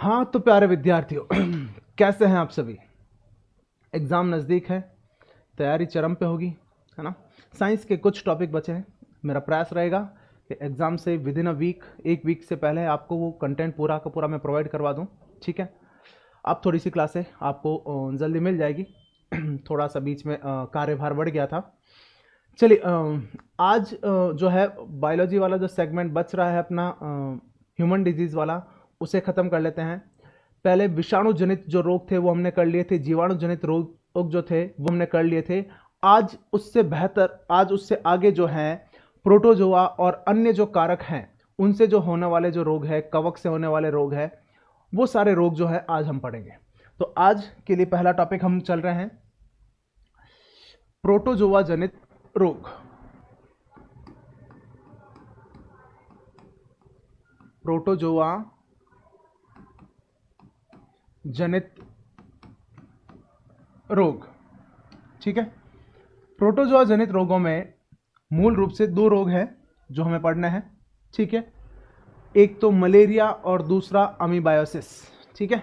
हाँ तो प्यारे विद्यार्थियों कैसे हैं आप सभी। एग्ज़ाम नज़दीक है, तैयारी चरम पे होगी, है ना। साइंस के कुछ टॉपिक बचे हैं। मेरा प्रयास रहेगा कि एग्ज़ाम से विद इन अ वीक, एक वीक से पहले आपको वो कंटेंट पूरा का पूरा मैं प्रोवाइड करवा दूं। ठीक है, अब थोड़ी सी क्लासें आपको जल्दी मिल जाएगी। थोड़ा सा बीच में कार्यभार बढ़ गया था। चलिए आज जो है बायोलॉजी वाला जो सेगमेंट बच रहा है अपना ह्यूमन डिजीज़ वाला, उसे ख़त्म कर लेते हैं। पहले विषाणु जनित जो रोग थे वो हमने कर लिए थे, जीवाणु जनित रोग जो थे वो हमने कर लिए थे। आज उससे बेहतर, आज उससे आगे जो है प्रोटोजोआ और अन्य जो कारक हैं उनसे जो होने वाले जो रोग है, कवक से होने वाले रोग है, वो सारे रोग जो है आज हम पढ़ेंगे। तो आज के लिए पहला टॉपिक हम चल रहे हैं प्रोटोजोआ जनित रोग। प्रोटोजोआ जनित रोग, ठीक है। प्रोटोजोआ जनित रोगों में मूल रूप से दो रोग हैं जो हमें पढ़ने हैं, ठीक है। एक तो मलेरिया और दूसरा अमीबायोसिस, ठीक है।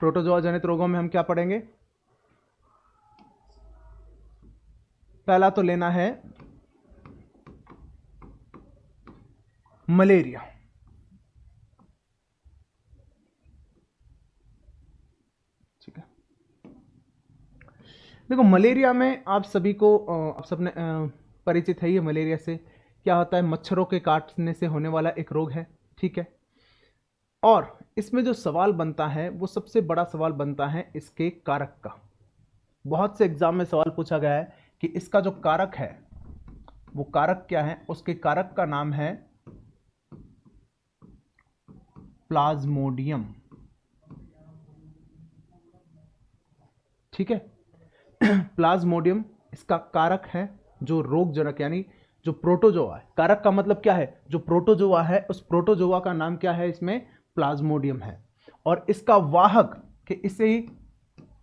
प्रोटोजोआ जनित रोगों में हम क्या पढ़ेंगे? पहला तो लेना है मलेरिया। ठीक है, देखो मलेरिया में आप सभी को आप सबने परिचित है ये मलेरिया से। क्या होता है? मच्छरों के काटने से होने वाला एक रोग है, ठीक है। और इसमें जो सवाल बनता है वो सबसे बड़ा सवाल बनता है इसके कारक का। बहुत से एग्जाम में सवाल पूछा गया है कि इसका जो कारक है वो कारक क्या है। उसके कारक का नाम है प्लाज्मोडियम, ठीक है। प्लाज्मोडियम इसका कारक है जो रोगजनक, यानी जो प्रोटोजोआ है। कारक का मतलब क्या है? जो प्रोटोजोआ है उस प्रोटोजोआ का नाम क्या है? इसमें प्लाज्मोडियम है। और इसका वाहक कि इसे ही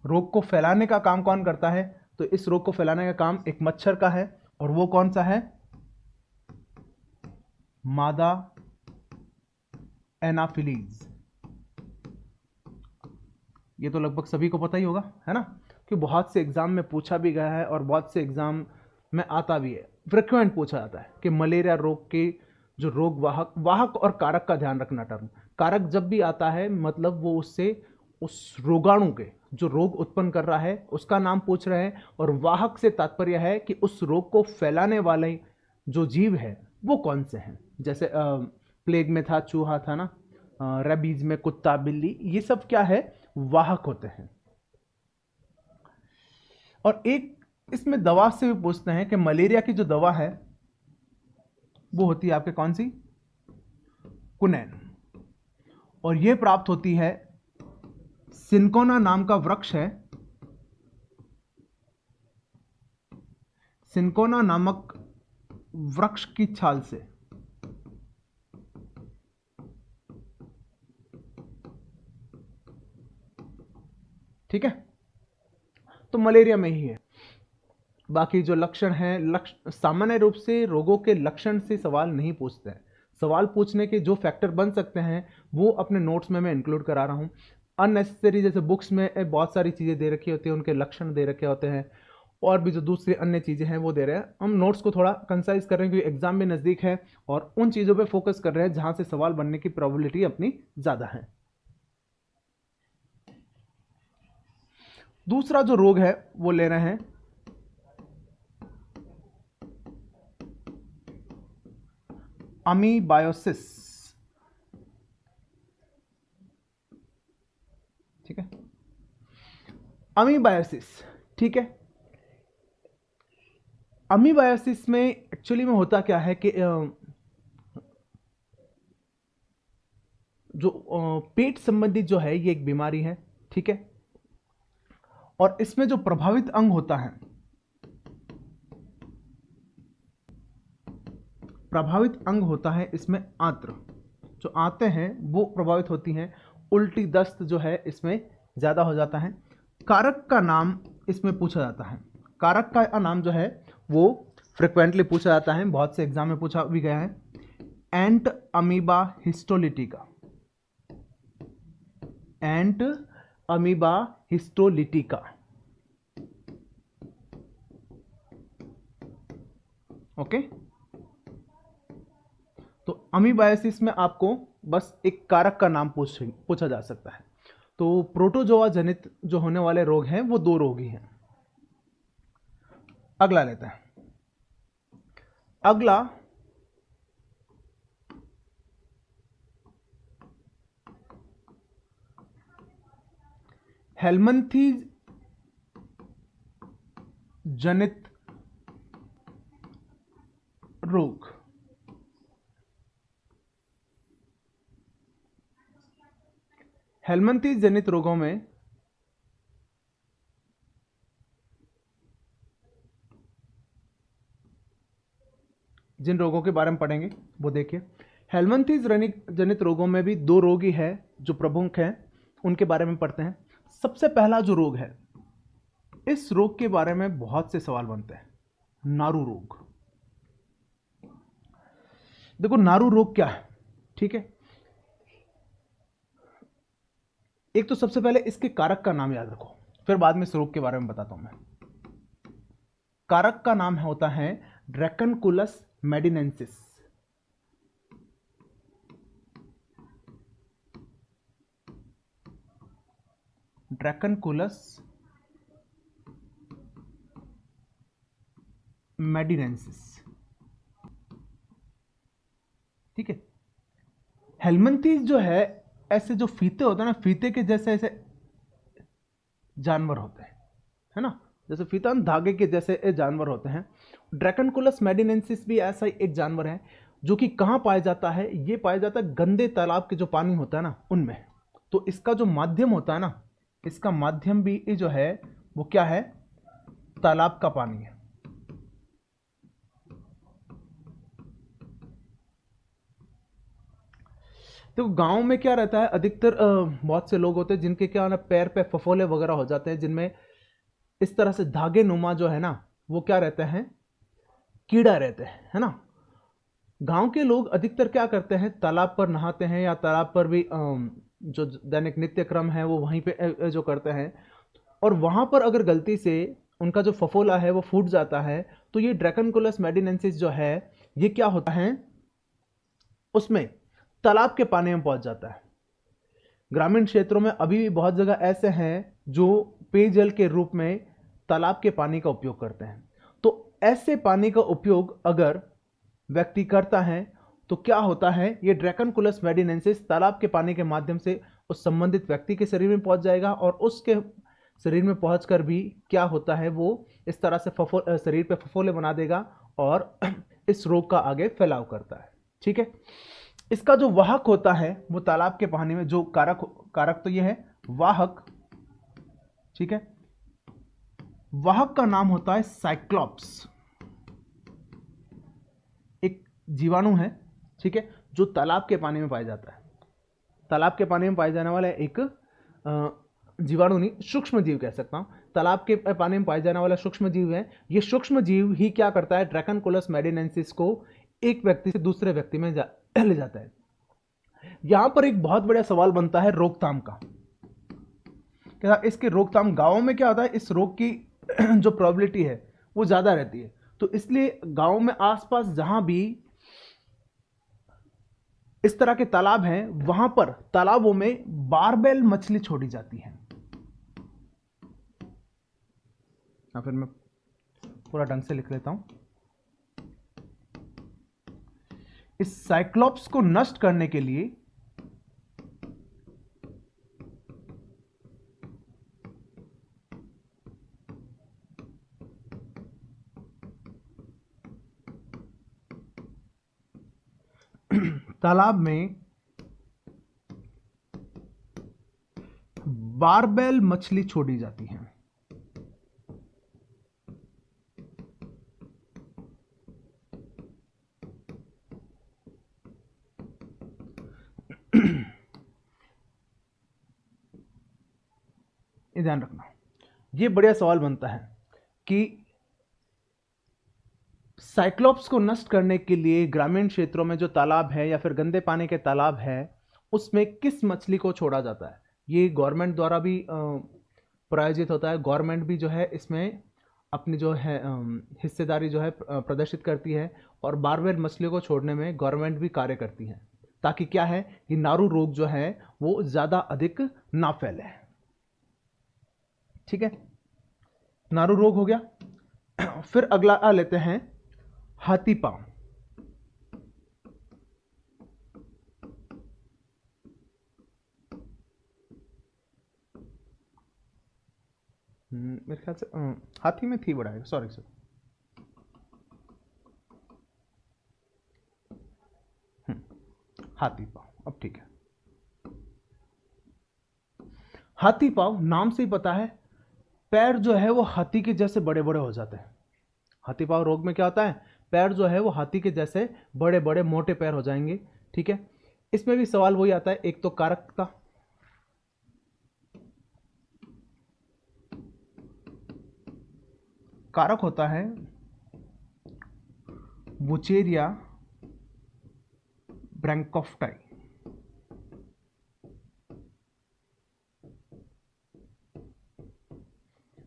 रोग को फैलाने का काम कौन करता है? तो इस रोग को फैलाने का काम एक मच्छर का है, और वो कौन सा है? मादा एनाफिलीज। ये तो लगभग सभी को पता ही होगा, है ना, कि बहुत से एग्जाम में पूछा भी गया है और बहुत से एग्जाम में आता भी है, फ्रिक्वेंट पूछा जाता है कि मलेरिया रोग के जो रोग वाहक और कारक का ध्यान रखना। टर्म कारक जब भी आता है मतलब वो उससे उस रोगाणु के जो रोग उत्पन्न कर रहा है उसका नाम पूछ रहे हैं, और वाहक से तात्पर्य है कि उस रोग को फैलाने वाले जो जीव है वो कौन से हैं। जैसे प्लेग में था चूहा, था ना, रेबीज में कुत्ता बिल्ली, ये सब क्या है? वाहक होते हैं। और एक इसमें दवा से भी पूछते हैं कि मलेरिया की जो दवा है वो होती है आपके कौन सी? कुनैन। और ये प्राप्त होती है, सिनकोना नाम का वृक्ष है, सिनकोना नामक वृक्ष की छाल से। ठीक है, तो मलेरिया में ही है। बाकी जो लक्षण हैं, सामान्य रूप से रोगों के लक्षण से सवाल नहीं पूछते हैं। सवाल पूछने के जो फैक्टर बन सकते हैं वो अपने नोट्स में मैं इंक्लूड करा रहा हूं। अननेसेसरी जैसे बुक्स में बहुत सारी चीज़ें दे रखी होती हैं, उनके लक्षण दे रखे होते हैं, और भी जो दूसरी अन्य चीज़ें हैं वो दे रहे हैं। हम नोट्स को थोड़ा कंसाइज कर रहे हैं क्योंकि एग्जाम भी नज़दीक है, और उन चीज़ों पे फोकस कर रहे हैं जहां से सवाल बनने की प्रोबेबिलिटी अपनी ज़्यादा है। दूसरा जो रोग है वो ले रहे हैं अमीबायोसिस, ठीक है। अमीबायोसिस, ठीक है। अमीबायोसिस में एक्चुअली में होता क्या है कि जो पेट संबंधित जो है ये एक बीमारी है, ठीक है। और इसमें जो प्रभावित अंग होता है, प्रभावित अंग होता है इसमें आंत्र, जो आते हैं वो प्रभावित होती हैं। उल्टी दस्त जो है इसमें ज़्यादा हो जाता है। कारक का नाम इसमें पूछा जाता है। कारक का नाम जो है वो फ्रिक्वेंटली पूछा जाता है, बहुत से एग्जाम में पूछा भी गया है। एंट अमीबा हिस्टोलिटिका, एंट अमीबा हिस्टोलिटिका। ओके, तो अमीबायसिस में आपको बस एक कारक का नाम पूछा जा सकता है। तो प्रोटोजोआ जनित जो होने वाले रोग हैं वो 2 रोग ही हैं। अगला लेते हैं। अगला हेलमंथीज जनित रोग। हेलमंथीज जनित रोगों में जिन रोगों के बारे में पढ़ेंगे वो देखिए। हेलमंथीज जनित रोगों में भी 2 रोग ही है जो प्रमुख हैं, उनके बारे में पढ़ते हैं। सबसे पहला जो रोग है, इस रोग के बारे में बहुत से सवाल बनते हैं, नारू रोग। देखो नारू रोग क्या है, ठीक है। एक तो सबसे पहले इसके कारक का नाम याद रखो, फिर बाद में इस रोग के बारे में बताता हूं मैं। कारक का नाम होता है ड्रैकनकुलस मेडिनेंसिस। ड्रैकनकुलस मेडिनेंसिस, ठीक है। हेलमंथीज जो है, ऐसे जो फीते होते हैं ना, फीते के जैसे ऐसे जानवर होते हैं, है ना, जैसे फीता धागे के जैसे जानवर होते हैं। ड्रैकनकुलस मेडिनेंसिस भी ऐसा ही एक जानवर है जो कि कहां पाया जाता है, ये पाया जाता है गंदे तालाब के जो पानी होता है ना उनमें। तो इसका जो माध्यम होता है ना, इसका माध्यम भी जो है वो क्या है, तालाब का पानी है। तो गांव में क्या रहता है, अधिकतर बहुत से लोग होते हैं जिनके क्या ना पैर पे फफोले वगैरह हो जाते हैं, जिनमें इस तरह से धागे नुमा जो है ना वो क्या रहते हैं, कीड़ा रहते हैं, है ना। गांव के लोग अधिकतर क्या करते हैं, तालाब पर नहाते हैं या तालाब पर भी जो दैनिक नित्य क्रम है वो वहीं पे जो करते हैं, और वहां पर अगर गलती से उनका जो फफोला है वो फूट जाता है, तो ये ड्रैकनकुलस मेडिनेंसिस जो है ये क्या होता है, उसमें तालाब के पानी में पहुंच जाता है। ग्रामीण क्षेत्रों में अभी भी बहुत जगह ऐसे हैं जो पेयजल के रूप में तालाब के पानी का उपयोग करते हैं। तो ऐसे पानी का उपयोग अगर व्यक्ति करता है तो क्या होता है, ये ड्रैकनकुलस मेडिनेंसिस तालाब के पानी के माध्यम से उस संबंधित व्यक्ति के शरीर में पहुंच जाएगा, और उसके शरीर में पहुंचकर भी क्या होता है, वो इस तरह से शरीर पे फफोले बना देगा और इस रोग का आगे फैलाव करता है, ठीक है। इसका जो वाहक होता है वो तालाब के पानी में जो कारक तो ये है वाहक, ठीक है। वाहक का नाम होता है साइक्लोप्स, एक जीवाणु है, ठीक है, जो तालाब के पानी में पाया जाता है। तालाब के पानी में पाए जाने वाला एक जीवाणु नहीं, सूक्ष्म जीव कह सकता हूं। तालाब के पानी में पाए जाने वाला सूक्ष्म जीव है। ये सूक्ष्म जीव ही क्या करता है, ड्रैकनकुलस मेडिनेंसिस को एक व्यक्ति से दूसरे व्यक्ति में ले जाता है। यहां पर एक बहुत बड़ा सवाल बनता है रोकथाम का। क्या इसके रोकथाम, गांवों में क्या होता है, इस रोग की जो प्रोबेबिलिटी है वो ज्यादा रहती है, तो इसलिए गांव में आसपास जहां भी इस तरह के तालाब हैं वहां पर तालाबों में बारबेल मछली छोड़ी जाती है। या फिर मैं पूरा ढंग से लिख लेता हूं। इस साइक्लोप्स को नष्ट करने के लिए तालाब में बारबेल मछली छोड़ी जाती है। ये ध्यान रखना, ये बढ़िया सवाल बनता है कि साइक्लोप्स को नष्ट करने के लिए ग्रामीण क्षेत्रों में जो तालाब है या फिर गंदे पानी के तालाब है उसमें किस मछली को छोड़ा जाता है। ये गवर्नमेंट द्वारा भी प्रायोजित होता है। गवर्नमेंट भी जो है इसमें अपनी जो है हिस्सेदारी जो है प्रदर्शित करती है, और बारबेर मछलियों को छोड़ने में गवर्नमेंट भी कार्य करती है, ताकि क्या है कि नारू रोग जो है वो ज़्यादा अधिक ना फैले। ठीक है, नारू रोग हो गया। फिर अगला आ लेते हैं हाथी पांव। मेरे ख्याल से हाथी में थी बढ़ाएगा, सॉरी सर। हाथी पांव, अब ठीक है। हाथी पांव नाम से ही पता है, पैर जो है वो हाथी के जैसे बड़े बड़े हो जाते हैं। हाथी पांव रोग में क्या होता है, पैर जो है वो हाथी के जैसे बड़े बड़े मोटे पैर हो जाएंगे। ठीक है, इसमें भी सवाल वही आता है, एक तो कारक का, कारक होता है वुचेरिया ब्रैंकोफ्टाई।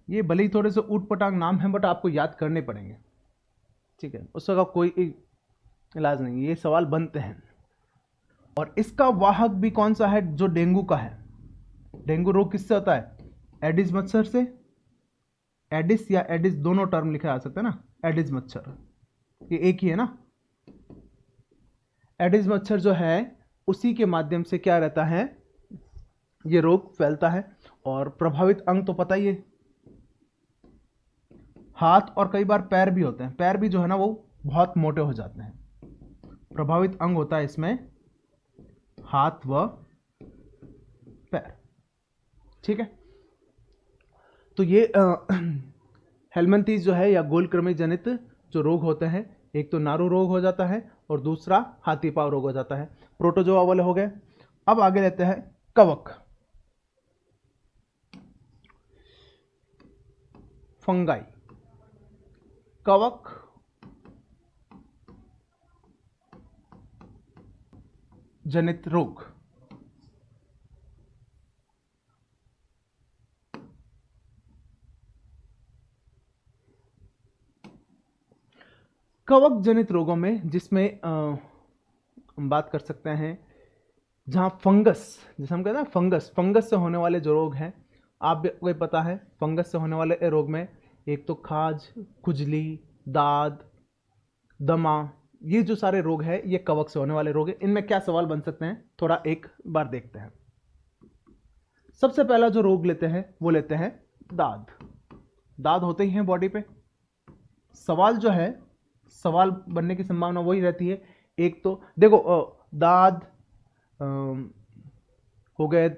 ये भले ही थोड़े से ऊट पटांग नाम है, बट आपको याद करने पड़ेंगे। ठीक है, उसका कोई इलाज नहीं, ये सवाल बनते हैं। और इसका वाहक भी कौन सा है, जो डेंगू का है। डेंगू रोग किससे होता है, एडिस मच्छर से। एडिस या एडिस दोनों टर्म लिखे जा सकते हैं ना, एडिस मच्छर, ये एक ही है ना। एडिस मच्छर जो है उसी के माध्यम से क्या रहता है, ये रोग फैलता है। और प्रभावित अंग तो पता ही है, हाथ और कई बार पैर भी होते हैं। पैर भी जो है ना वो बहुत मोटे हो जाते हैं। प्रभावित अंग होता है इसमें हाथ व पैर। ठीक है, तो ये हेलमिंथीज जो है या गोलकृमि जनित जो रोग होते हैं, एक तो नारू रोग हो जाता है और दूसरा हाथी पांव रोग हो जाता है। प्रोटोजोआ वाले हो गए। अब आगे लेते हैं कवक, फंगाई। कवक जनित रोग, कवक जनित रोगों में जिसमें हम बात कर सकते हैं जहां फंगस, जैसे हम कहते हैं फंगस, फंगस से होने वाले जो रोग हैं, आपको पता है फंगस से होने वाले रोग में एक तो खाज, खुजली, दाद, दमा, ये जो सारे रोग हैं ये कवक से होने वाले रोग हैं। इनमें क्या सवाल बन सकते हैं, थोड़ा एक बार देखते हैं। सबसे पहला जो रोग लेते हैं वो लेते हैं दाद। दाद होते ही हैं बॉडी पे। सवाल जो है, सवाल बनने की संभावना वही रहती है, एक तो देखो दाद हो गए,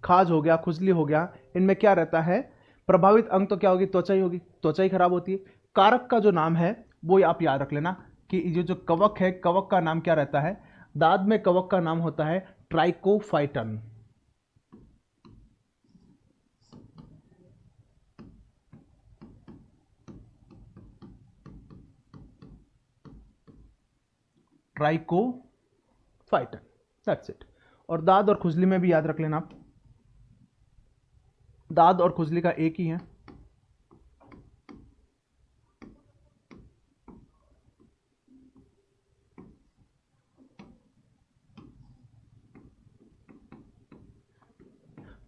खाज हो गया, खुजली हो गया, इनमें क्या रहता है, प्रभावित अंग तो क्या होगी, त्वचा ही होगी, त्वचा ही खराब होती है। कारक का जो नाम है वो आप याद रख लेना कि ये जो कवक है, कवक का नाम क्या रहता है, दाद में कवक का नाम होता है ट्राइकोफाइटन। Trichophyton, that's it. और दाद और खुजली में भी याद रख लेना आप, दाद और खुजली का एक ही है।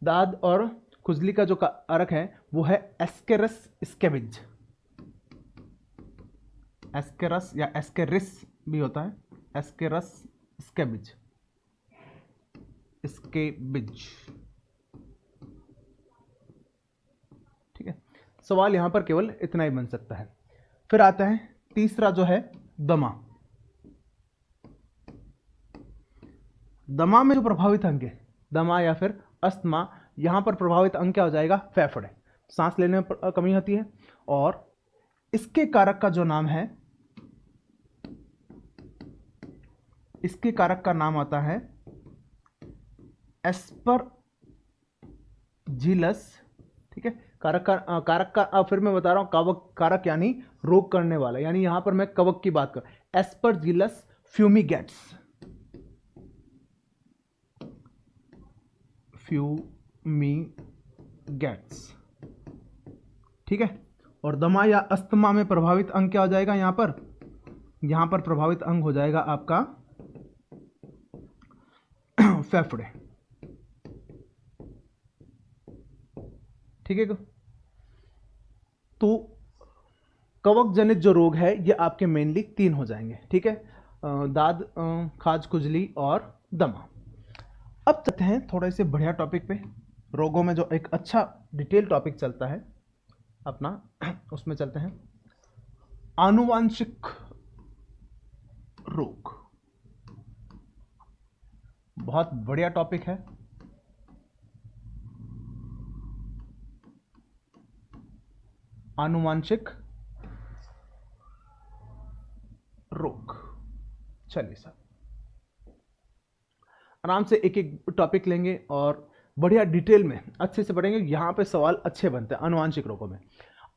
दाद और खुजली का जो कारक है वो है एस्केरस स्केबिज। एस्केरस या एस्केरिस भी होता है, एस्केरस स्केबिज, स्केबिज। ठीक है, सवाल यहां पर केवल इतना ही बन सकता है। फिर आता है तीसरा जो है दमा। दमा में जो प्रभावित अंग है, दमा या फिर अस्थमा, यहां पर प्रभावित अंग क्या हो जाएगा, फेफड़े, सांस लेने में कमी होती है। और इसके कारक का जो नाम है, इसके कारक का नाम आता है एस्परजिलस। ठीक है, कारक का फिर मैं बता रहा हूं, कवक कारक यानी रोग करने वाला, यानी यहां पर मैं कवक की बात कर, एस्परजिलस फ्यूमिगेट्स। फ्यूमिगेट्स, ठीक है। और दमा या अस्थमा में प्रभावित अंग क्या हो जाएगा, यहां पर प्रभावित अंग हो जाएगा आपका फेफड़े, ठीक है। तो कवक जनित जो रोग है ये आपके मेनली 3 हो जाएंगे, ठीक है, दाद, खाज खुजली और दमा। अब चलते हैं थोड़े से बढ़िया टॉपिक पे, रोगों में जो एक अच्छा डिटेल टॉपिक चलता है अपना, उसमें चलते हैं आनुवांशिक रोग। बहुत बढ़िया टॉपिक है। आनुवांशिक रोग, चलिए सर आराम से एक एक टॉपिक लेंगे और बढ़िया डिटेल में अच्छे से पढ़ेंगे। यहां पे सवाल अच्छे बनते हैं आनुवांशिक रोगों में।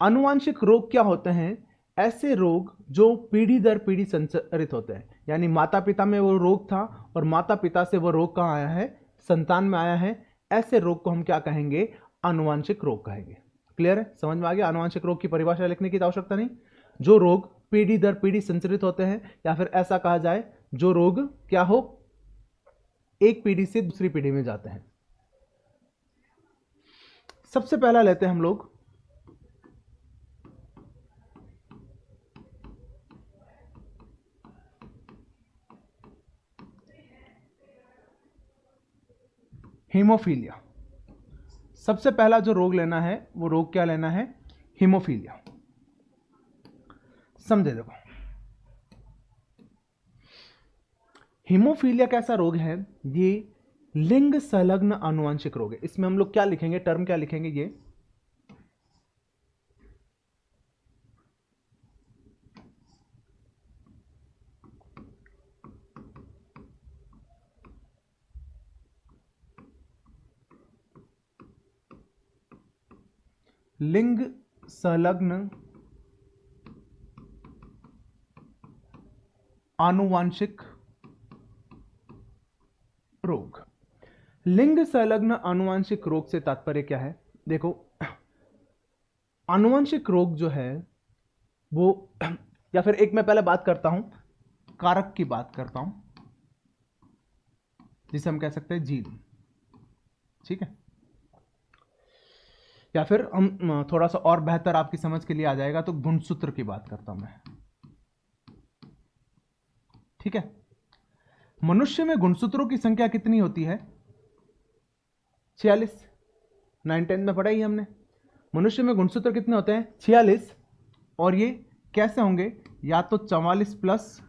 आनुवांशिक रोग क्या होते हैं, ऐसे रोग जो पीढ़ी दर पीढ़ी संचरित होते हैं, यानी माता पिता में वो रोग था और माता पिता से वो रोग कहाँ आया है, संतान में आया है। ऐसे रोग को हम क्या कहेंगे, आनुवांशिक रोग कहेंगे। क्लियर है, समझ में आ गया। आनुवांशिक रोग की परिभाषा लिखने की आवश्यकता नहीं। जो रोग पीढ़ी दर पीढ़ी संचरित होते हैं, या फिर ऐसा कहा जाए जो रोग क्या हो, एक पीढ़ी से दूसरी पीढ़ी में जाते हैं। सबसे पहला लेते हैं हम लोग हीमोफीलिया। सबसे पहला जो रोग लेना है वो रोग क्या लेना है, हीमोफीलिया। समझे, देखो हीमोफीलिया कैसा रोग है, ये लिंग संलग्न आनुवांशिक रोग है। इसमें हम लोग क्या लिखेंगे, टर्म क्या लिखेंगे, ये लिंग संलग्न आनुवांशिक रोग। लिंग संलग्न आनुवांशिक रोग से तात्पर्य क्या है, देखो आनुवांशिक रोग जो है वो, या फिर एक मैं पहले बात करता हूं, कारक की बात करता हूं, जिसे हम कह सकते हैं जीन, ठीक है। या फिर हम थोड़ा सा और बेहतर आपकी समझ के लिए आ जाएगा तो गुणसूत्र की बात करता हूं मैं, ठीक है। मनुष्य में गुणसूत्रों की संख्या कितनी होती है, 46। 9-10 में पढ़ा ही हमने। मनुष्य में गुणसूत्र कितने होते हैं, 46। और ये कैसे होंगे, या तो 44 प्लस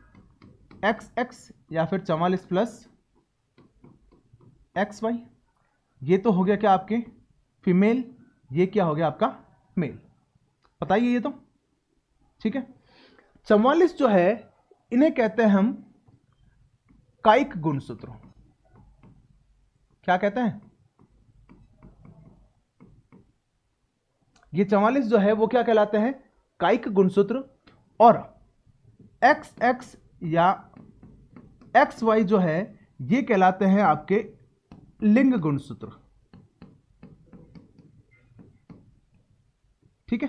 XX या फिर 44 प्लस XY। ये तो हो गया क्या आपके फीमेल, ये क्या हो गया आपका मेल, बताइए ये तो, ठीक है। 44 जो है इन्हें कहते हैं हम कायिक गुणसूत्र। क्या कहते हैं, ये 44 जो है वो क्या कहलाते हैं, कायिक गुणसूत्र। और XX या XY जो है ये कहलाते हैं आपके लिंग गुणसूत्र, ठीक है।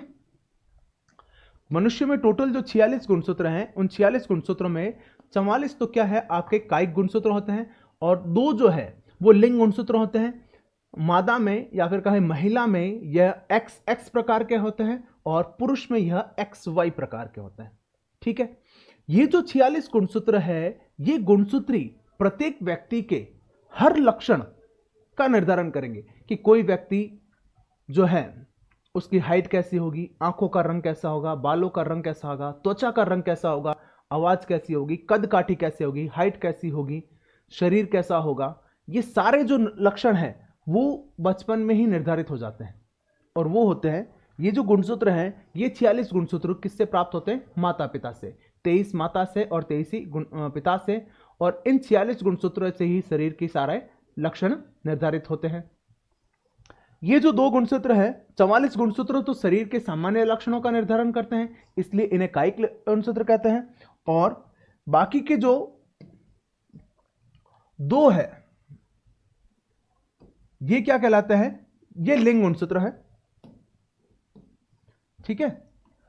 मनुष्य में टोटल जो 46 गुणसूत्र हैं, उन 46 गुणसूत्रों में 44 तो क्या है आपके कायिक गुणसूत्र होते हैं, और 2 जो है वो लिंग गुणसूत्र होते हैं। मादा में या फिर कहें महिला में यह XX प्रकार के होते हैं और पुरुष में यह XY प्रकार के होते हैं, ठीक है। ये जो 46 गुणसूत्र है, ये गुणसूत्री प्रत्येक व्यक्ति के हर लक्षण का निर्धारण करेंगे कि कोई व्यक्ति जो है उसकी हाइट कैसी होगी, आंखों का रंग कैसा होगा, बालों का रंग कैसा होगा, त्वचा का रंग कैसा होगा, आवाज कैसी होगी, कद काठी कैसे होगी, हाइट कैसी होगी, शरीर कैसा होगा। ये सारे जो लक्षण हैं वो बचपन में ही निर्धारित हो जाते हैं, और वो होते हैं ये जो गुणसूत्र हैं, ये 46 गुणसूत्र किससे प्राप्त होते हैं, माता पिता से। 23 माता से और 23 पिता से, और इन 46 गुणसूत्रों से ही शरीर के सारे लक्षण निर्धारित होते हैं। ये जो 2 गुणसूत्र है, 44 गुणसूत्र तो शरीर के सामान्य लक्षणों का निर्धारण करते हैं, इसलिए इन्हें कायिक गुणसूत्र कहते हैं। और बाकी के जो 2 है, ये क्या कहलाते हैं? ये लिंग गुणसूत्र है। ठीक है,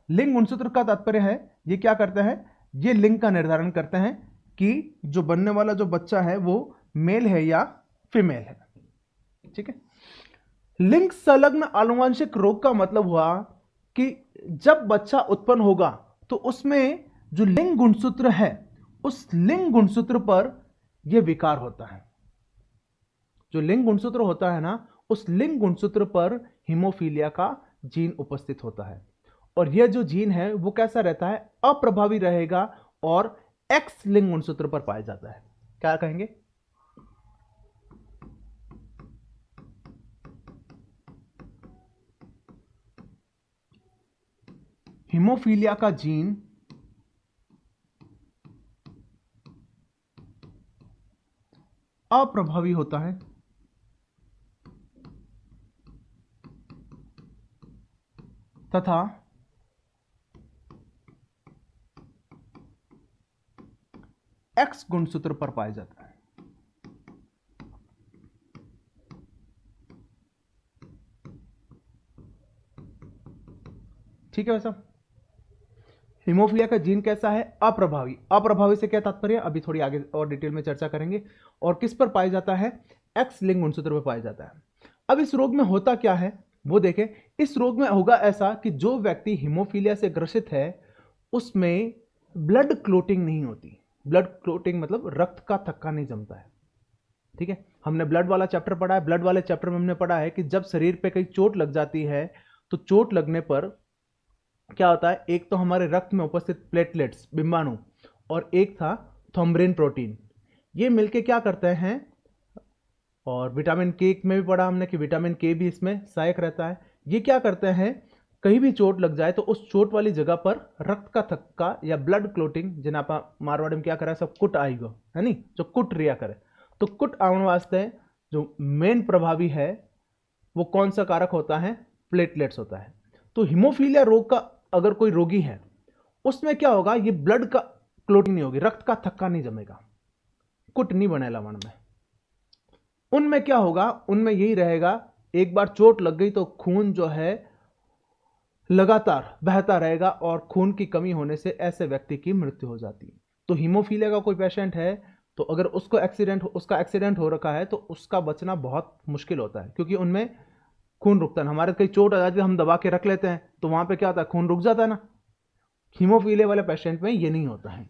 लिंग गुणसूत्र का तात्पर्य है ये क्या करते हैं? ये लिंग का निर्धारण करते हैं कि जो बनने वाला जो बच्चा है वो मेल है या फीमेल है। ठीक है, लिंग संलग्न आनुवंशिक रोग का मतलब हुआ कि जब बच्चा उत्पन्न होगा तो उसमें जो लिंग गुणसूत्र है उस लिंग गुणसूत्र पर यह विकार होता है। जो लिंग गुणसूत्र होता है ना, उस लिंग गुणसूत्र पर हीमोफीलिया का जीन उपस्थित होता है। और यह जो जीन है वो कैसा रहता है? अप्रभावी रहेगा और एक्स लिंग गुणसूत्र पर पाया जाता है। क्या कहेंगे? हीमोफीलिया का जीन अप्रभावी होता है तथा एक्स गुणसूत्र पर पाया जाता है। ठीक है वैसा, हीमोफीलिया का जीन कैसा है? अप्रभावी। अप्रभावी से क्या तात्पर्य? अभी थोड़ी आगे और डिटेल में चर्चा करेंगे। और किस पर पाया जाता है? एक्स लिंग गुणसूत्र पर पाया जाता है। अब इस रोग में होता क्या है वो देखें। इस रोग में होगा ऐसा कि जो व्यक्ति हीमोफीलिया से ग्रसित है उसमें ब्लड क्लोटिंग नहीं होती। ब्लड क्लोटिंग मतलब रक्त का थक्का नहीं जमता है। ठीक है, हमने ब्लड वाला चैप्टर पढ़ा है। ब्लड वाले चैप्टर में हमने पढ़ा है कि जब शरीर पे कहीं चोट लग जाती है तो चोट लगने पर क्या होता है? एक तो हमारे रक्त में उपस्थित प्लेटलेट्स बिंबाणु और एक था थ्रोम्बिन प्रोटीन, ये मिलके क्या करते हैं? और विटामिन के में भी पढ़ा हमने कि विटामिन के भी इसमें सहायक रहता है। ये क्या करते हैं? कहीं भी चोट लग जाए तो उस चोट वाली जगह पर रक्त का थक्का या ब्लड क्लोटिंग, जिन्हें आप मारवाड़ी में क्या करें? सब कुट आएगा, है नहीं, जो कुट रिया करे। तो कुट आने वास्ते जो मेन प्रभावी है वो कौन सा कारक होता है? प्लेटलेट्स होता है। तो हीमोफीलिया रोग का अगर कोई रोगी है उसमें क्या होगा? ये ब्लड का क्लोटिंग नहीं होगी, रक्त का थक्का नहीं जमेगा, कुट नहीं बनेगा मन में। उनमें क्या होगा? उनमें यही रहेगा, एक बार चोट लग गई तो खून जो है लगातार बहता रहेगा और खून की कमी होने से ऐसे व्यक्ति की मृत्यु हो जाती है। तो हीमोफीलिया का कोई पेशेंट है तो अगर उसका एक्सीडेंट हो रखा है तो उसका बचना बहुत मुश्किल होता है, क्योंकि उनमें खून रुकता है। हमारे कई चोट आ जाती है, हम दबा के रख लेते हैं तो वहां पे क्या होता है? खून रुक जाता है ना। हीमोफीलिया वाले पेशेंट में ये नहीं होता है।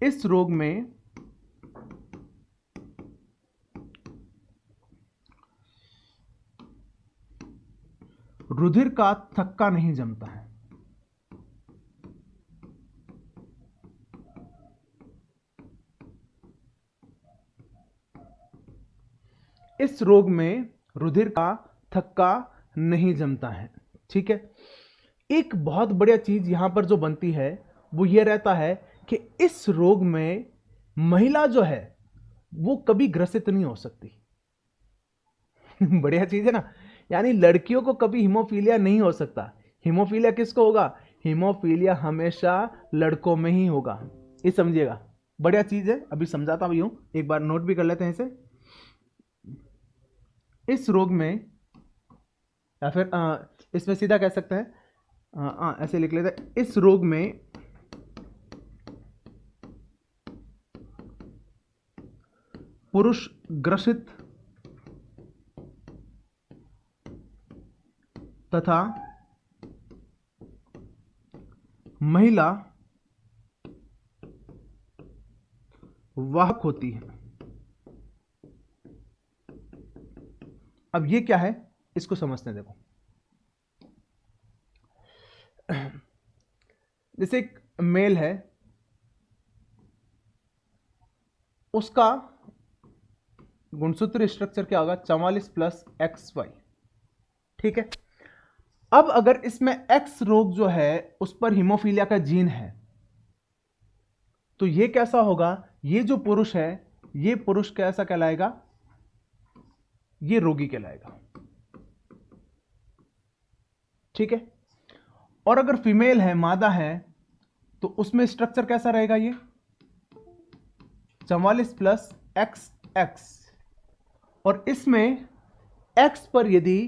इस रोग में रुधिर का थक्का नहीं जमता है। इस रोग में रुधिर का थक्का नहीं जमता है। ठीक है, एक बहुत बढ़िया चीज यहां पर जो बनती है वो ये रहता है कि इस रोग में महिला जो है वो कभी ग्रसित नहीं हो सकती। बढ़िया चीज है ना, यानी लड़कियों को कभी हीमोफीलिया नहीं हो सकता। हीमोफीलिया किसको होगा? हीमोफीलिया हमेशा लड़कों में ही होगा, ये समझिएगा। बढ़िया चीज है, अभी समझाता हूं, एक बार नोट भी कर लेते हैं इसे। इस रोग में या फिर इसमें सीधा कह सकते हैं, ऐसे लिख लेते हैं, इस रोग में पुरुष ग्रसित तथा महिला वाहक होती है। अब ये क्या है इसको समझते हैं। देखो, जैसे एक मेल है, उसका गुणसूत्र स्ट्रक्चर क्या होगा? 44 प्लस XY। ठीक है, अब अगर इसमें एक्स रोग जो है उस पर हीमोफीलिया का जीन है तो ये कैसा होगा? ये जो पुरुष है ये पुरुष कैसा कहलाएगा? ये रोगी कहलाएगा। ठीक है, और अगर फीमेल है, मादा है, तो उसमें स्ट्रक्चर कैसा रहेगा? ये 44 प्लस एक्स एक्स, और इसमें एक्स पर यदि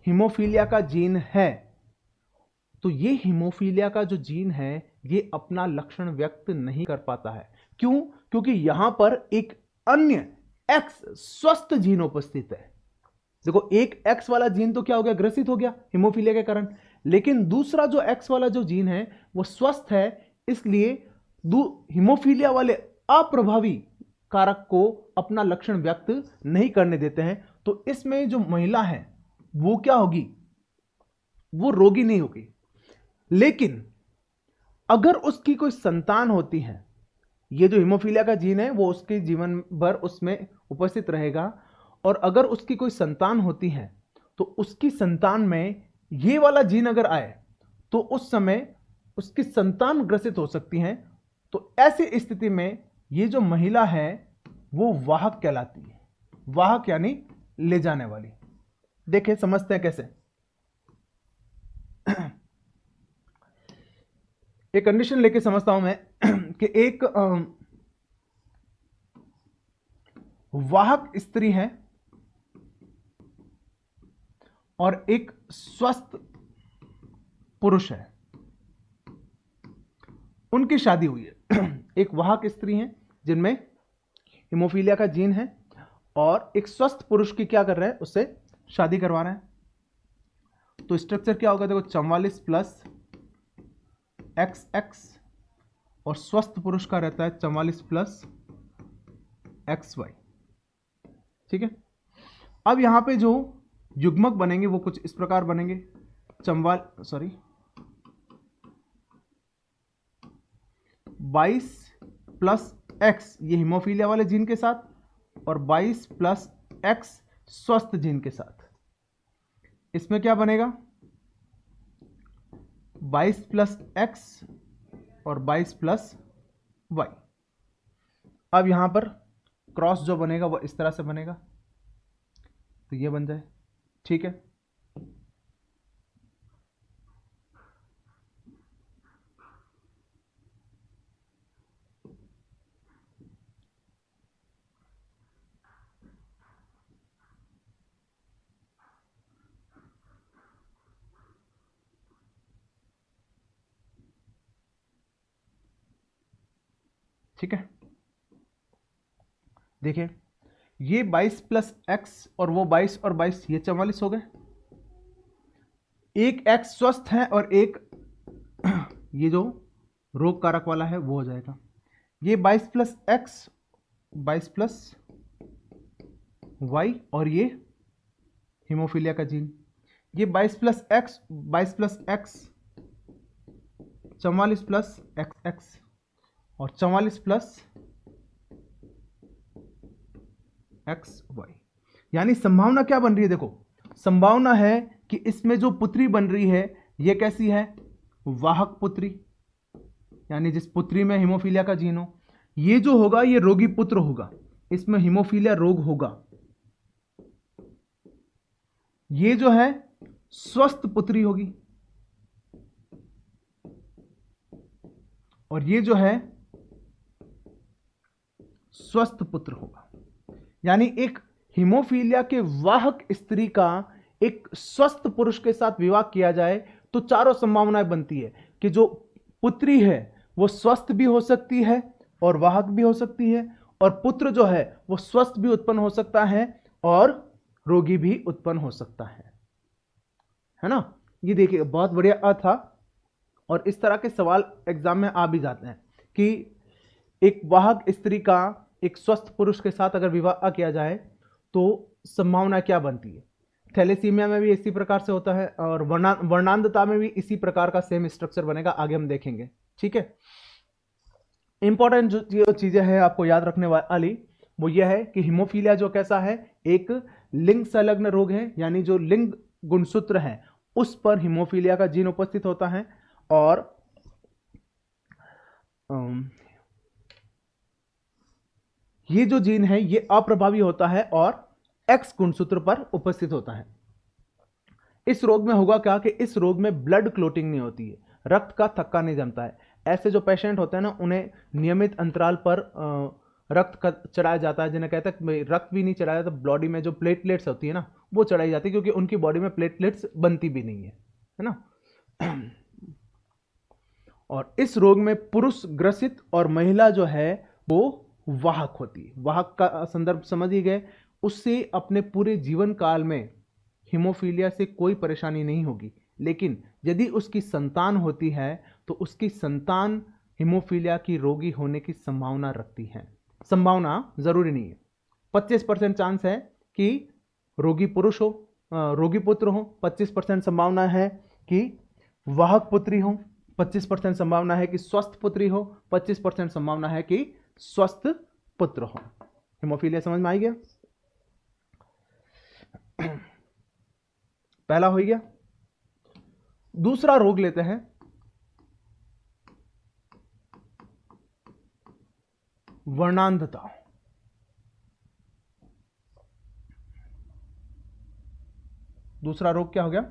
हीमोफीलिया का जीन है तो ये हीमोफीलिया का जो जीन है ये अपना लक्षण व्यक्त नहीं कर पाता है। क्यों? क्योंकि यहां पर एक अन्य एक्स स्वस्थ जीन उपस्थित है। देखो, एक एक्स वाला जीन तो क्या हो गया, ग्रसित हो गया हीमोफीलिया के कारण, लेकिन दूसरा जो एक्स वाला जो जीन है वो स्वस्थ है, इसलिए हीमोफीलिया वाले अप्रभावी कारक को अपना लक्षण व्यक्त नहीं करने देते हैं। तो इसमें जो महिला है वो क्या होगी, वो रोगी नहीं होगी। लेकिन अगर उसकी कोई संतान होती है, ये जो हीमोफीलिया का जीन है वो उसके जीवन भर उसमें उपस्थित रहेगा, और अगर उसकी कोई संतान होती है तो उसकी संतान में ये वाला जीन अगर आए तो उस समय उसकी संतान ग्रसित हो सकती है। तो ऐसी स्थिति में ये जो महिला है वो वाहक कहलाती है। वाहक यानी ले जाने वाली। देखिए, समझते हैं कैसे। एक कंडीशन लेके समझता हूं मैं कि एक वाहक स्त्री है और एक स्वस्थ पुरुष है, उनकी शादी हुई है। एक वाहक स्त्री है जिनमें हीमोफीलिया का जीन है, और एक स्वस्थ पुरुष की क्या कर रहे हैं, उससे शादी करवा रहे हैं। तो स्ट्रक्चर क्या होगा, देखो 44 प्लस एक्स एक्स, और स्वस्थ पुरुष का रहता है 44 प्लस एक्स वाई। ठीक है। अब यहां पे जो युग्मक बनेंगे वो कुछ इस प्रकार बनेंगे। 22 प्लस एक्स ये हीमोफीलिया वाले जीन के साथ, और 22 प्लस एक्स स्वस्थ जीन के साथ। इसमें क्या बनेगा, 22 प्लस एक्स और 22 प्लस वाई। अब यहां पर क्रॉस जो बनेगा वो इस तरह से बनेगा, तो ये बन जाए। ठीक है। ठीक है, देखिए ये 22 प्लस एक्स और वो 22 और 22 ये 44 हो गए। एक एक्स स्वस्थ है और एक ये जो रोग कारक वाला है वो हो जाएगा। ये 22 प्लस एक्स 22 प्लस वाई, और ये हीमोफीलिया का जीन। ये 22 plus x 22 plus x 44 plus x x, और 44 प्लस एक्स वाई। यानी संभावना क्या बन रही है, देखो संभावना है कि इसमें जो पुत्री बन रही है ये कैसी है, वाहक पुत्री, यानी जिस पुत्री में हीमोफीलिया का जीन हो। ये जो होगा ये रोगी पुत्र होगा, इसमें हीमोफीलिया रोग होगा। ये जो है स्वस्थ पुत्री होगी, और ये जो है स्वस्थ पुत्र होगा। यानी एक हीमोफीलिया के वाहक स्त्री का एक स्वस्थ पुरुष के साथ विवाह किया जाए तो चारों संभावनाएं बनती है कि जो पुत्री है वो स्वस्थ भी हो सकती है और वाहक भी हो सकती है, और पुत्र जो है वो स्वस्थ भी उत्पन्न हो सकता है और रोगी भी उत्पन्न हो सकता है ना। ये देखिए बहुत बढ़िया था, और इस तरह के सवाल एग्जाम में आ भी जाते हैं कि एक वाहक स्त्री का एक स्वस्थ पुरुष के साथ अगर विवाह किया जाए तो संभावना क्या बनती है। थैलेसीमिया में भी इसी प्रकार से होता है, और वर्णांधता में भी इसी प्रकार का सेम स्ट्रक्चर बनेगा, आगे हम देखेंगे। ठीक है। इंपॉर्टेंट जो चीजें हैं आपको याद रखने वाली वो यह है कि हीमोफीलिया जो कैसा है, एक लिंग संलग्न रोग है, यानी जो लिंग गुणसूत्र है उस पर हीमोफीलिया का जीन उपस्थित होता है, और ये जो जीन है ये अप्रभावी होता है और एक्स गुणसूत्र पर उपस्थित होता है। इस रोग में होगा क्या कि इस रोग में ब्लड क्लोटिंग नहीं होती है, रक्त का थक्का नहीं जमता है। ऐसे जो पेशेंट होते हैं ना उन्हें नियमित अंतराल पर चढ़ाया जाता है, जिन्हें कहते हैं भाई रक्त भी नहीं चढ़ाया जाता, बॉडी में जो प्लेटलेट्स होती है ना वो चढ़ाई जाती है, क्योंकि उनकी बॉडी में प्लेटलेट्स बनती भी नहीं है ना। और इस रोग में पुरुष ग्रसित और महिला जो है वो वाहक होती है। वाहक का संदर्भ समझ ही गए, उससे अपने पूरे जीवन काल में हीमोफीलिया से कोई परेशानी नहीं होगी, लेकिन यदि उसकी संतान होती है तो उसकी संतान हीमोफीलिया की रोगी होने की संभावना रखती है। संभावना जरूरी नहीं है, 25% चांस है कि रोगी पुरुष हो, रोगी पुत्र हो, 25% संभावना है कि वाहक पुत्री हो, 25% संभावना है कि स्वस्थ पुत्री हो, 25% संभावना है कि स्वस्थ पुत्र हो। हीमोफीलिया समझ में आई गया? पहला हो गया। दूसरा रोग लेते हैं, वर्णांधता। दूसरा रोग क्या हो गया?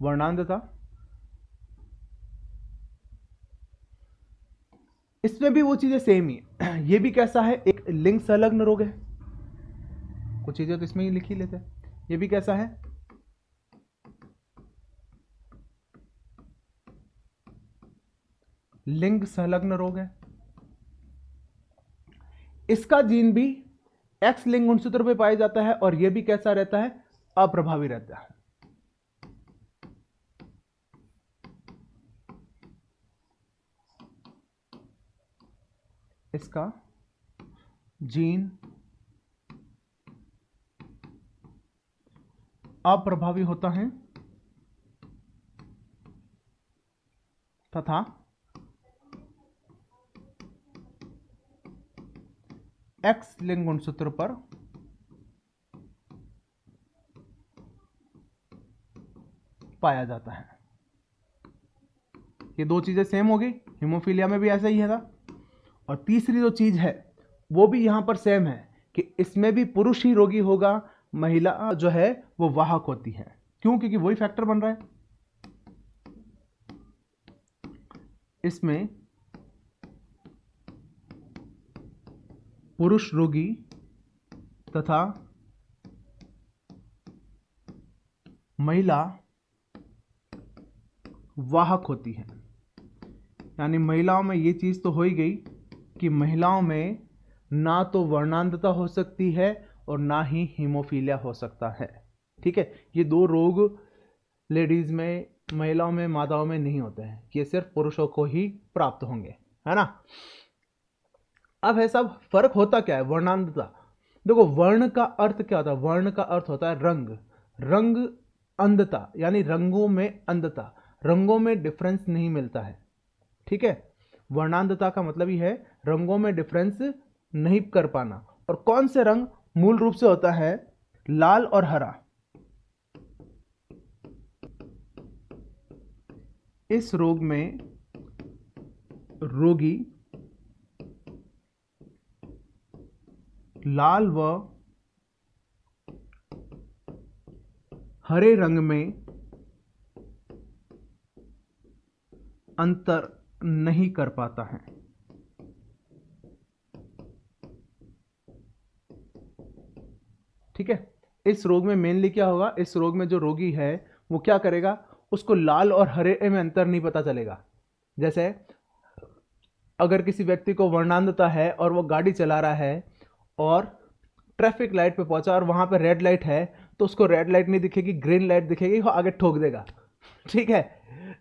वर्णांधता। इसमें भी वो चीजें सेम ही है। ये भी कैसा है? एक लिंग संलग्न रोग है। कुछ चीजें तो इसमें ही लिख ही लेते हैं। ये भी कैसा है? लिंग संलग्न रोग है। इसका जीन भी एक्स लिंग गुणसूत्र पे पाया जाता है और यह भी कैसा रहता है? अप्रभावी रहता है। इसका जीन अप्रभावी होता है तथा एक्स लिंग गुणसूत्र पर पाया जाता है। ये दो चीजें सेम होगी, हीमोफीलिया में भी ऐसा ही है था। और तीसरी जो चीज है वो भी यहां पर सेम है कि इसमें भी पुरुष ही रोगी होगा, महिला जो है वो वाहक होती है। क्यों? क्योंकि वही फैक्टर बन रहा है। इसमें पुरुष रोगी तथा महिला वाहक होती है। यानी महिलाओं में ये चीज तो हो ही गई कि महिलाओं में ना तो वर्णांधता हो सकती है और ना ही हीमोफीलिया हो सकता है। ठीक है, ये दो रोग लेडीज में, महिलाओं में, माताओं में नहीं होते हैं, ये सिर्फ पुरुषों को ही प्राप्त होंगे, है ना। अब है सब फर्क होता क्या है? वर्णांधता। देखो, वर्ण का अर्थ क्या होता है? वर्ण का अर्थ होता है रंग। रंग अंधता, यानी रंगों में अंधता, रंगों में डिफरेंस नहीं मिलता है। ठीक है, वर्णांधता का मतलब ही है रंगों में डिफरेंस नहीं कर पाना। और कौन से रंग? मूल रूप से होता है लाल और हरा। इस रोग में रोगी लाल व हरे रंग में अंतर नहीं कर पाता है। ठीक है, इस रोग में मेनली क्या होगा? इस रोग में जो रोगी है वो क्या करेगा? उसको लाल और हरे में अंतर नहीं पता चलेगा। जैसे अगर किसी व्यक्ति को वर्णांधता है और वो गाड़ी चला रहा है और ट्रैफिक लाइट पे पहुंचा और वहां पे रेड लाइट है, तो उसको रेड लाइट नहीं दिखेगी, ग्रीन लाइट दिखेगी, वो आगे ठोक देगा। ठीक है,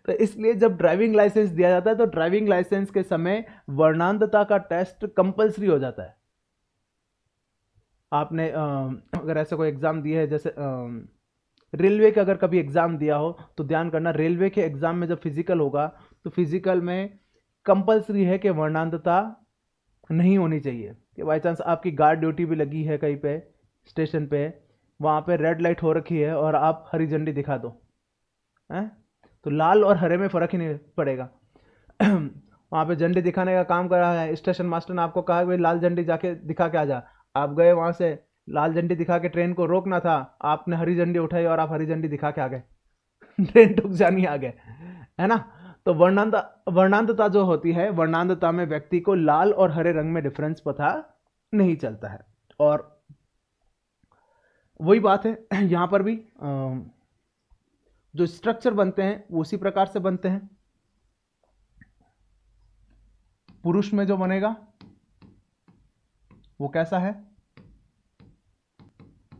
तो इसलिए जब ड्राइविंग लाइसेंस दिया जाता है तो ड्राइविंग लाइसेंस के समय वर्णांधता का टेस्ट कंपलसरी हो जाता है। आपने अगर ऐसा कोई एग्जाम दिया है, जैसे रेलवे का अगर कभी एग्जाम दिया हो तो ध्यान करना, रेलवे के एग्जाम में जब फिजिकल होगा तो फिजिकल में कंपलसरी है कि वर्णांधता नहीं होनी चाहिए। कि बाई चांस आपकी गार्ड ड्यूटी भी लगी है कहीं पे स्टेशन पे, वहाँ पे रेड लाइट हो रखी है और आप हरी झंडी दिखा दो, हैं, तो लाल और हरे में फ़र्क ही नहीं पड़ेगा। वहाँ पे झंडी दिखाने का काम कर रहा है, स्टेशन मास्टर ने आपको कहा भाई लाल झंडी जाके दिखा के आ जा, आप गए वहाँ से, लाल झंडी दिखा के ट्रेन को रोकना था, आपने हरी झंडी उठाई और आप हरी झंडी दिखा के आ गए। ट्रेन रुक जानी आ गए, है ना। तो वर्णांधता जो होती है, वर्णांधता में व्यक्ति को लाल और हरे रंग में डिफरेंस पता नहीं चलता है। और वही बात है यहां पर भी जो स्ट्रक्चर बनते हैं वो उसी प्रकार से बनते हैं। पुरुष में जो बनेगा वो कैसा है,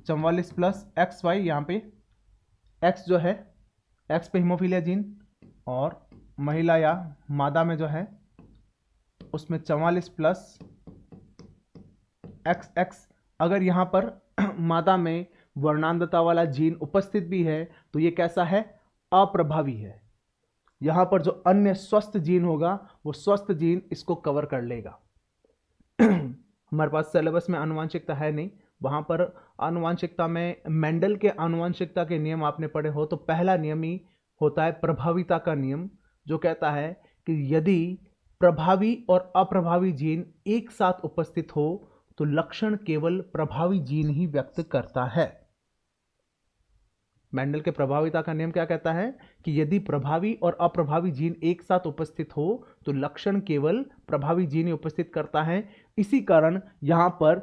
44 प्लस एक्स वाई, यहां पे एक्स जो है, एक्स पे हीमोफीलिया जीन, और महिला या मादा में जो है उसमें 44 प्लस एक्स एक्स। अगर यहां पर मादा में वर्णांधता वाला जीन उपस्थित भी है तो ये कैसा है, अप्रभावी है। यहां पर जो अन्य स्वस्थ जीन होगा वो स्वस्थ जीन इसको कवर कर लेगा। हमारे पास सिलेबस में आनुवांशिकता है नहीं, वहां पर आनुवांशिकता में मेंडल के आनुवांशिकता के नियम आपने पढ़े हो तो पहला नियम ही होता है प्रभाविता का नियम, जो कहता है कि यदि प्रभावी और अप्रभावी जीन एक साथ उपस्थित हो तो लक्षण केवल प्रभावी जीन ही व्यक्त करता है। मेंडल के प्रभाविता का नियम क्या कहता है कि यदि प्रभावी और अप्रभावी जीन एक साथ उपस्थित हो तो लक्षण केवल प्रभावी जीन ही उपस्थित करता है। इसी कारण यहां पर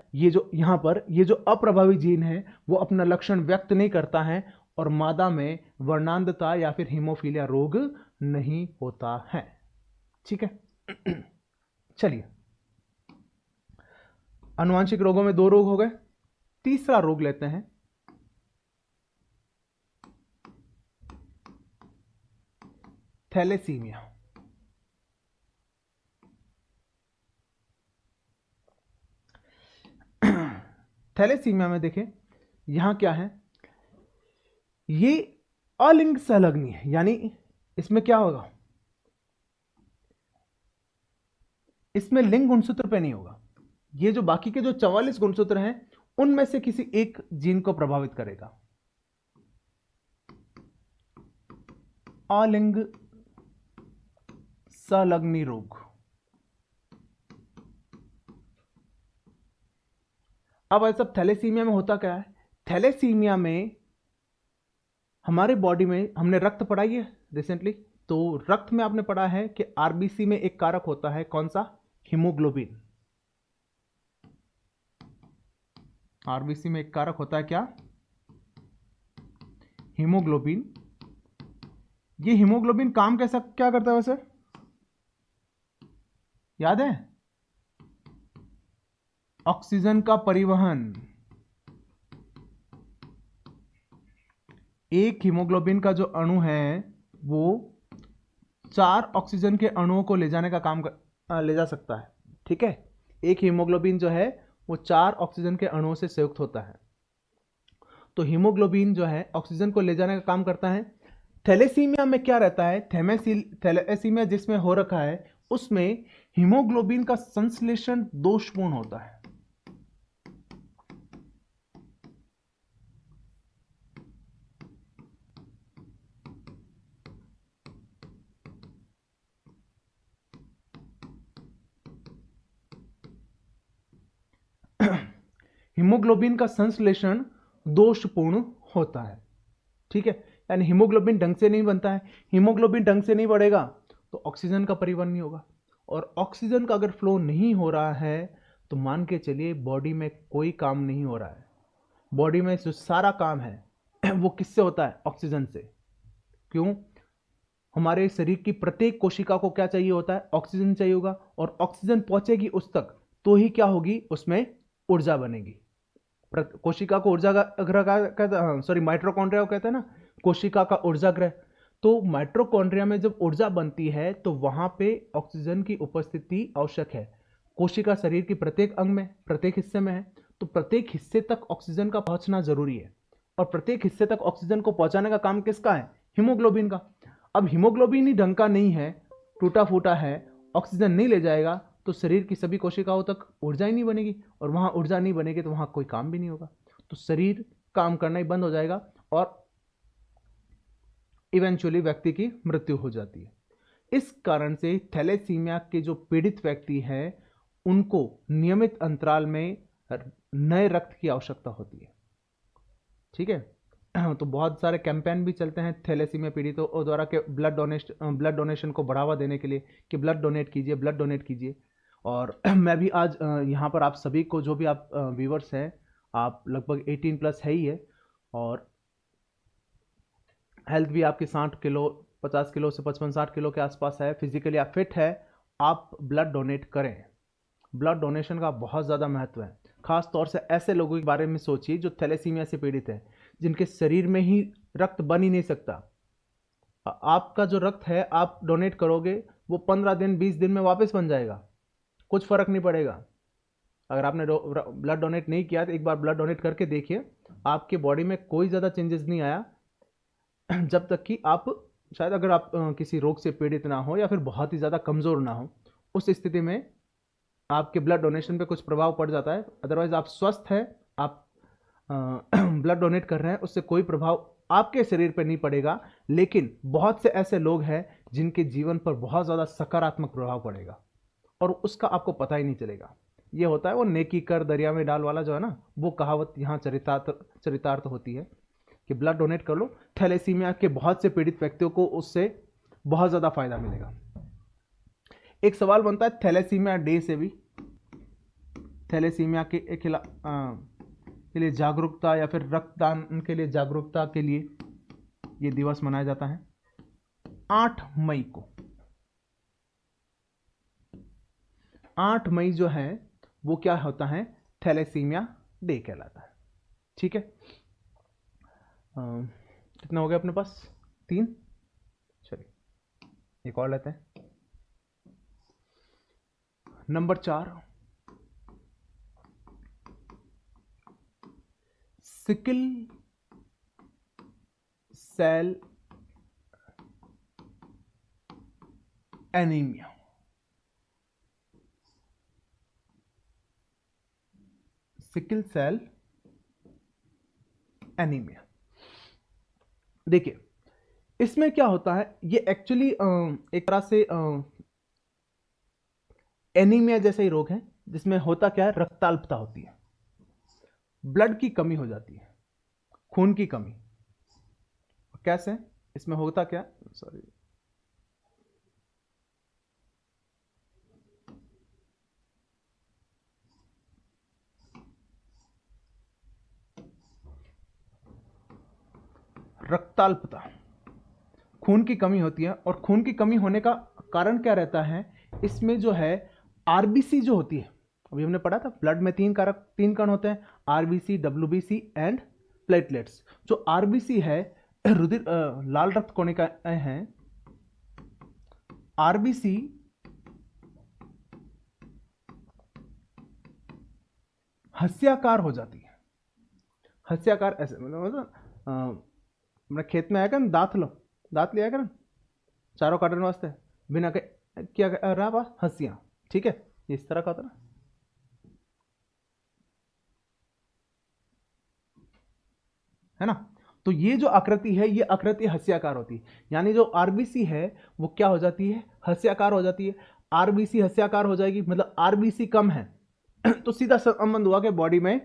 ये जो अप्रभावी जीन है वो अपना लक्षण व्यक्त नहीं करता है और मादा में वर्णांधता या फिर हीमोफीलिया रोग नहीं होता है। ठीक है। चलिए, आनुवांशिक रोगों में 2 रोग हो गए, तीसरा रोग लेते हैं थैलेसीमिया। थैलेसीमिया में देखें यहां क्या है, ये अलिंग संलग्नी है, यानी इसमें क्या होगा, इसमें लिंग गुणसूत्र पे नहीं होगा। ये जो बाकी के जो 44 गुणसूत्र हैं उनमें से किसी एक जीन को प्रभावित करेगा। अलिंग संलग्नी रोग। अब ऐसा थैलेसीमिया में होता क्या है, थैलेसीमिया में हमारे बॉडी में हमने रक्त पढ़ाई है रिसेंटली, तो रक्त में आपने पढ़ा है कि आरबीसी में एक कारक होता है, कौन सा, हीमोग्लोबिन। आरबीसी में एक कारक होता है क्या, हीमोग्लोबिन। ये हीमोग्लोबिन काम कैसा क्या करता है वैसे, याद है, ऑक्सीजन का परिवहन। एक हीमोग्लोबिन का जो अणु है वो 4 ऑक्सीजन के अणुओं को ले जाने का काम ले जा सकता है। ठीक है, एक हीमोग्लोबिन जो है वो 4 ऑक्सीजन के अणुओं से संयुक्त होता है। तो हीमोग्लोबिन जो है ऑक्सीजन को ले जाने का काम करता है। थैलेसीमिया में क्या रहता है, थैलेसीमिया जिसमें हो रखा है उसमें हीमोग्लोबिन का संश्लेषण दोषपूर्ण होता है। हीमोग्लोबिन का संश्लेषण दोषपूर्ण होता है। ठीक है, यानी हीमोग्लोबिन ढंग से नहीं बनता है। हीमोग्लोबिन ढंग से नहीं बढ़ेगा तो ऑक्सीजन का परिवहन नहीं होगा, और ऑक्सीजन का अगर फ्लो नहीं हो रहा है तो मान के चलिए बॉडी में कोई काम नहीं हो रहा है। बॉडी में जो सारा काम है वो किससे होता है, ऑक्सीजन से। क्यों, हमारे शरीर की प्रत्येक कोशिका को क्या चाहिए होता है, ऑक्सीजन चाहिए होगा, और ऑक्सीजन पहुंचेगी उस तक तो ही क्या होगी, उसमें ऊर्जा बनेगी। कोशिका को ऊर्जा ग्रह कहते हैं, सॉरी माइटोकॉन्ड्रिया को कहते हैं ना, कोशिका का ऊर्जा ग्रह। तो माइटोकॉन्ड्रिया में जब ऊर्जा बनती है तो वहां पे ऑक्सीजन की उपस्थिति आवश्यक है। कोशिका शरीर की प्रत्येक अंग में, प्रत्येक हिस्से में है, तो प्रत्येक हिस्से तक ऑक्सीजन का पहुंचना जरूरी है, और प्रत्येक हिस्से तक ऑक्सीजन को पहुंचाने का काम किसका है, हीमोग्लोबिन का। अब हीमोग्लोबिन ही ढंग का नहीं है, टूटा फूटा है, ऑक्सीजन नहीं ले जाएगा तो शरीर की सभी कोशिकाओं तक ऊर्जा ही नहीं बनेगी, और वहां ऊर्जा नहीं बनेगी तो वहां कोई काम भी नहीं होगा, तो शरीर काम करना ही बंद हो जाएगा और इवेंचुअली व्यक्ति की मृत्यु हो जाती है। इस कारण से थैलेसीमिया के जो पीड़ित व्यक्ति हैं उनको नियमित अंतराल में नए रक्त की आवश्यकता होती है। ठीक है, तो बहुत सारे कैंपेन भी चलते हैं थैलेसीमिया पीड़ितों द्वारा के ब्लड डोनेशन को बढ़ावा देने के लिए कि ब्लड डोनेट कीजिए, ब्लड डोनेट कीजिए। और मैं भी आज यहाँ पर आप सभी को, जो भी आप व्यूवर्स हैं, आप लगभग 18 प्लस है ही है, और हेल्थ भी आपकी 60 किलो 50 किलो से 55-60 किलो के आसपास है, फिजिकली आप फिट है, आप ब्लड डोनेट करें। ब्लड डोनेशन का बहुत ज़्यादा महत्व है। खास तौर से ऐसे लोगों के बारे में सोचिए जो थैलेसीमिया से पीड़ित है, जिनके शरीर में ही रक्त बन ही नहीं सकता। आपका जो रक्त है आप डोनेट करोगे, वो 15 दिन 20 दिन में वापस बन जाएगा, कुछ फर्क नहीं पड़ेगा। अगर आपने ब्लड डोनेट नहीं किया तो एक बार ब्लड डोनेट करके देखिए, आपके बॉडी में कोई ज़्यादा चेंजेस नहीं आया जब तक कि आप, शायद अगर आप किसी रोग से पीड़ित ना हो या फिर बहुत ही ज़्यादा कमज़ोर ना हो, उस स्थिति में आपके ब्लड डोनेशन पे कुछ प्रभाव पड़ जाता है। अदरवाइज आप स्वस्थ हैं, आप ब्लड डोनेट कर रहे हैं, उससे कोई प्रभाव आपके शरीर पर नहीं पड़ेगा। लेकिन बहुत से ऐसे लोग हैं जिनके जीवन पर बहुत ज़्यादा सकारात्मक प्रभाव पड़ेगा और उसका आपको पता ही नहीं चलेगा। ये होता है वो नेकी कर दरिया में डाल वाला जो है ना, वो कहावत यहाँ चरितार्थ होती है कि ब्लड डोनेट कर लो। थैलेसीमिया के बहुत से पीड़ित व्यक्तियों को उससे बहुत ज़्यादा फायदा मिलेगा। एक सवाल बनता है थैलेसीमिया डे से भी, थैलेसीमिया के लिए जागरूकता या फिर रक्तदान के लिए जागरूकता के लिए ये दिवस मनाया जाता है 8 मई को। 8 मई जो है वो क्या होता है, थैलेसीमिया डे कहलाता है। ठीक है, कितना हो गया अपने पास, 3। चलिए एक और लेते हैं। Number 4, sickle cell anaemia. Sickle cell anaemia, देखिए इसमें क्या होता है, ये एक्चुअली एक तरह से एनीमिया जैसा ही रोग है, जिसमें होता क्या है, रक्ताल्पता होती है, ब्लड की कमी हो जाती है, खून की कमी। कैसे, इसमें होता क्या, सॉरी, रक्ताल्पता, खून की कमी होती है। और खून की कमी होने का कारण क्या रहता है, इसमें जो है आरबीसी जो होती है, अभी हमने पढ़ा था ब्लड में 3 कण होते हैं, आरबीसी, डब्ल्यूबीसी एंड प्लेटलेट्स। जो आरबीसी है, रुधिर लाल रक्त कोशिका है, आरबीसी हस्याकार हो जाती है। हस्याकार ऐसे मतलब अपने खेत में आएगा ना, दांत लिया कर चारों काटने वास्ते, बिना क्या रहा बस हंसियां, ठीक है, इस तरह का होता ना, है ना। तो ये जो आकृति है, ये आकृति हस्याकार होती है, यानी जो आरबीसी है वो क्या हो जाती है, हस्याकार हो जाती है। आरबीसी हस्याकार हो जाएगी मतलब आरबीसी कम है तो सीधा संबंध हुआ कि बॉडी में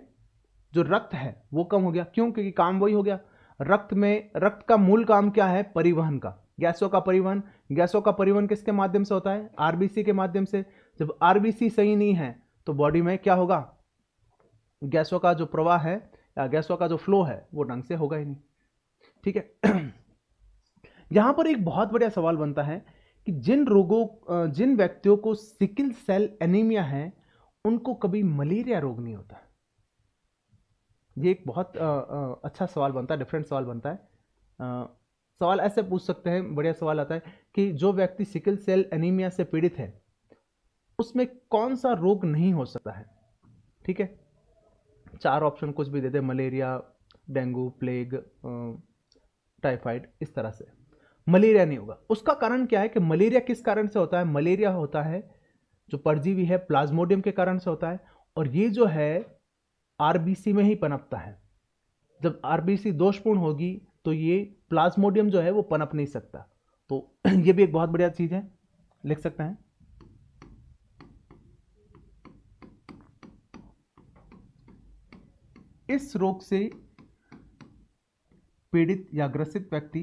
जो रक्त है वो कम हो गया। क्यों, क्योंकि काम वही हो गया। रक्त का मूल काम क्या है, परिवहन का, गैसों का परिवहन। गैसों का परिवहन किसके माध्यम से होता है, आरबीसी के माध्यम से। जब आरबीसी सही नहीं है तो बॉडी में क्या होगा, गैसों का जो प्रवाह है या गैसों का जो फ्लो है वो ढंग से होगा ही नहीं। ठीक है यहां पर एक बहुत बढ़िया सवाल बनता है कि जिन व्यक्तियों को सिकल सेल एनीमिया है, उनको कभी मलेरिया रोग नहीं होता। ये एक बहुत अच्छा सवाल बनता है, डिफरेंट सवाल बनता है। सवाल ऐसे पूछ सकते हैं, बढ़िया सवाल आता है कि जो व्यक्ति सिकल सेल एनीमिया से पीड़ित है उसमें कौन सा रोग नहीं हो सकता है। ठीक है, 4 ऑप्शन कुछ भी दे दे, मलेरिया, डेंगू, प्लेग, टाइफाइड, इस तरह से। मलेरिया नहीं होगा। उसका कारण क्या है कि मलेरिया किस कारण से होता है, मलेरिया होता है जो परजीवी है प्लाज्मोडियम के कारण से होता है, और ये जो है आरबीसी में ही पनपता है। जब आरबीसी दोषपूर्ण होगी तो ये प्लाज्मोडियम जो है वो पनप नहीं सकता। तो ये भी एक बहुत बढ़िया चीज है, लिख सकते हैं। इस रोग से पीड़ित या ग्रसित व्यक्ति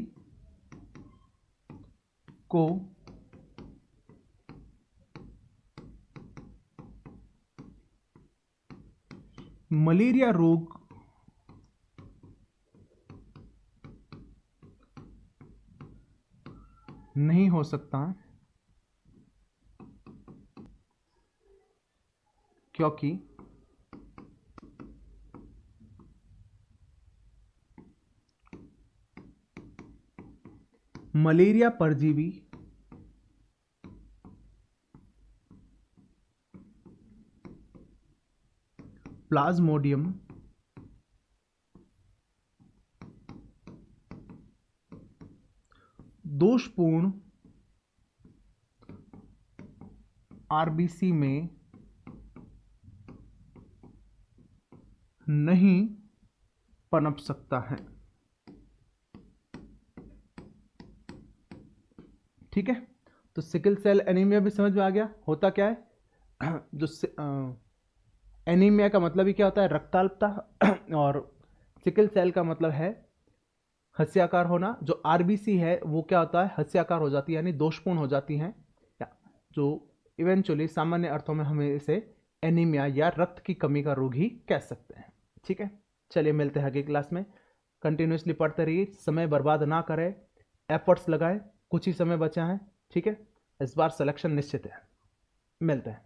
को मलेरिया रोग नहीं हो सकता क्योंकि मलेरिया परजीवी प्लाज्मोडियम दोषपूर्ण आरबीसी में नहीं पनप सकता है। ठीक है, तो सिकल सेल एनीमिया भी समझ में आ गया। होता क्या है जो एनीमिया का मतलब ही क्या होता है, रक्ताल्पता और सिकल सेल का मतलब है हस्याकार होना। जो आरबीसी है वो क्या होता है, हस्याकार हो जाती है यानी दोषपूर्ण हो जाती हैं, जो इवेंचुअली सामान्य अर्थों में हमें इसे एनीमिया या रक्त की कमी का रोग ही कह सकते हैं। ठीक है, चलिए मिलते हैं अगली क्लास में। कंटिन्यूसली पढ़ते रहिए, समय बर्बाद ना करें, एफर्ट्स लगाएं, कुछ ही समय बचा है। ठीक है, इस बार सिलेक्शन निश्चित है। मिलते हैं।